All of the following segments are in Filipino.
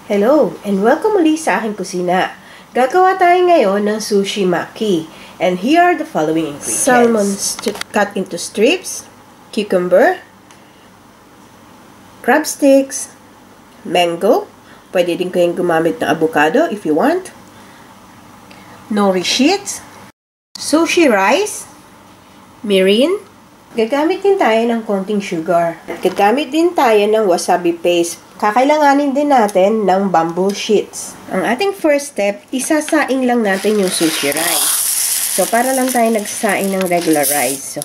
Hello, and welcome muli sa aking kusina. Gagawa tayo ngayon ng sushi maki. And here are the following ingredients. Salmon cut into strips, cucumber, crab sticks, mango, pwede din kayong gumamit ng avocado if you want, nori sheets, sushi rice, mirin. Gagamit din tayo ng konting sugar. Gagamit din tayo ng wasabi paste. Kakailanganin din natin ng bamboo sheets. Ang ating first step, isasaing lang natin yung sushi rice. So, para lang tayo nagsaing ng regular rice. So,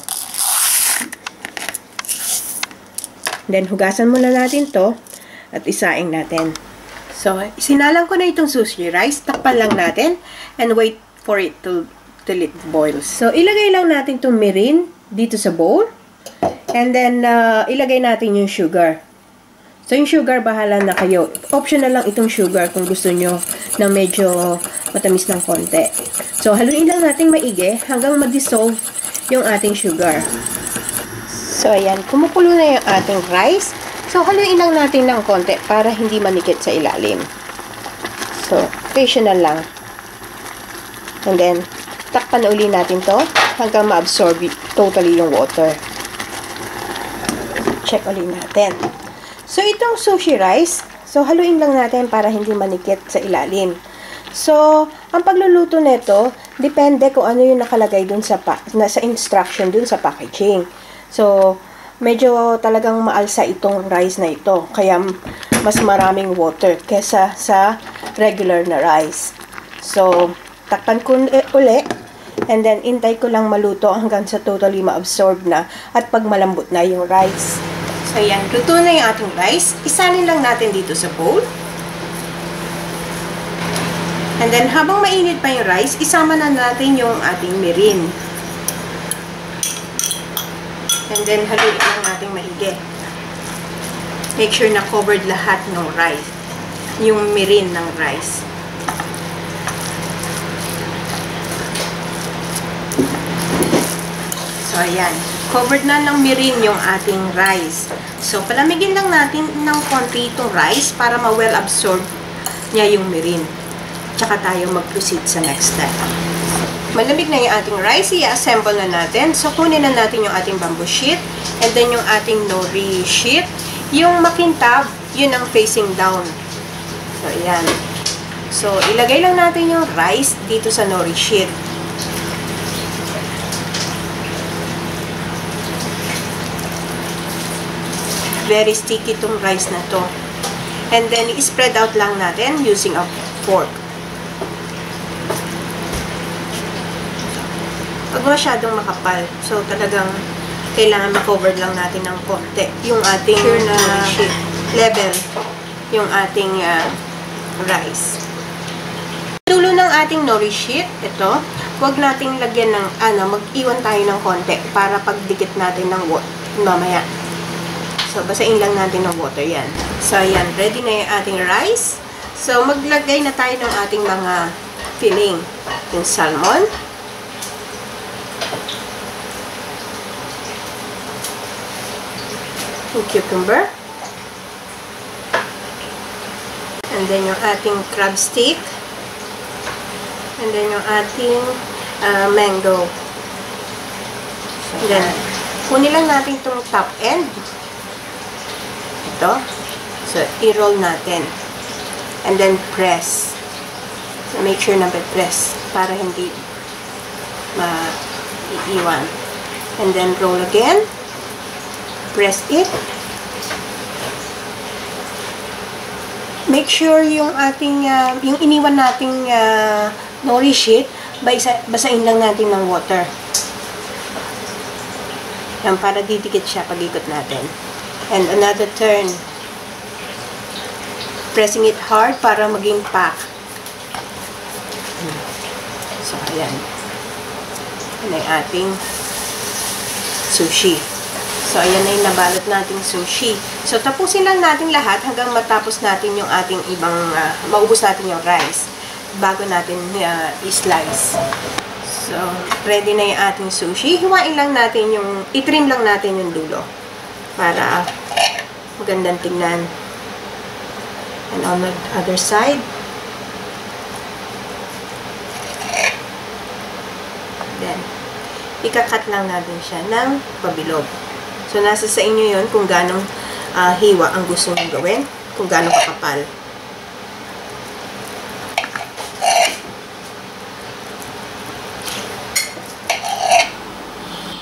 then, hugasan muna natin to at isaing natin. So, sinalang ko na itong sushi rice. Takpan lang natin and wait for it till it boils. So, ilagay lang natin itong mirin dito sa bowl. And then, ilagay natin yung sugar. So, yung sugar, bahala na kayo. Optional lang itong sugar kung gusto nyo ng medyo matamis ng konti. So, haluin lang natin maigi hanggang ma-dissolve yung ating sugar. So, ayan. Kumukulo na yung ating rice. So, haluin lang natin ng konti para hindi manikit sa ilalim. So, occasional lang. And then, takpan na uli natin to hanggang ma-absorb totally yung water. Check ulit natin. So, itong sushi rice, so haluin lang natin para hindi manikit sa ilalim. So, ang pagluluto nito, depende kung ano yung nakalagay dun sa instruction dun sa packaging. So, medyo talagang maalsa itong rice na ito. Kaya, mas maraming water kesa sa regular na rice. So, takpan ko uli. And then, intay ko lang maluto hanggang sa totally ma-absorb na at pag malambot na yung rice. So, ayan. Luto na yung ating rice. Isanin lang natin dito sa bowl. And then, habang mainit pa yung rice, isama na natin yung ating mirin. And then, haluin lang natin maigi. Make sure na covered lahat ng rice. Yung mirin ng rice. So, ayan. Covered na ng mirin yung ating rice. So, palamigin lang natin ng konti itong rice para ma-well absorb niya yung mirin. Tsaka tayo mag-proceed sa next step. Malamig na yung ating rice. I-assemble na natin. So, kunin na natin yung ating bamboo sheet. And then, yung ating nori sheet. Yung makintab, yun ang facing down. So, ayan. So, ilagay lang natin yung rice dito sa nori sheet. Very sticky itong rice na to. And then, i-spread out lang natin using a fork. Pag masyadong makapal, so talagang kailangan ma-cover lang natin ng konti yung ating level, yung ating rice. Dulo ng ating nori sheet, ito, huwag nating lagyan ng, mag-iwan tayo ng konti para pagdikit natin ng mamaya. So, basain lang natin ng water yan. So, ayan. Ready na yung ating rice. So, maglagay na tayo ng ating mga filling. Yung salmon. Yung cucumber. And then, yung ating crab stick. And then, yung ating mango. And then, kunin lang natin itong top end. So, i-roll natin. And then, press. So, make sure na press para hindi ma-iiwan. And then, roll again. Press it. Make sure yung ating, yung iniwan nating nori sheet, basain lang natin ng water. Yan, para didikit siya pag ikot natin. And another turn. Pressing it hard para maging pack. So, ayan. Yan ay ating sushi. So, ayan na yung nabalot nating sushi. So, tapusin lang natin lahat hanggang matapos natin yung ating ibang, maubos natin yung rice bago natin i-slice. So, ready na yung ating sushi. Hiwain lang natin yung, i-trim lang natin yung dulo para magandang tingnan. And on the other side. Then, ikakat lang natin siya ng pabilog. So, nasa sa inyo yun kung ganong hiwa ang gusto mong gawin, kung ganong kakapal.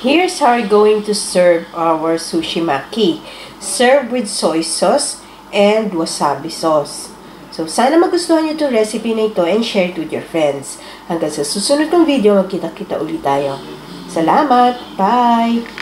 Here's how we're going to serve our sushi maki. Serve with soy sauce and wasabi sauce. So, sana magustuhan nyo itong recipe na ito and share it with your friends. Hanggang sa susunod kong video, magkita-kita ulit tayo. Salamat! Bye!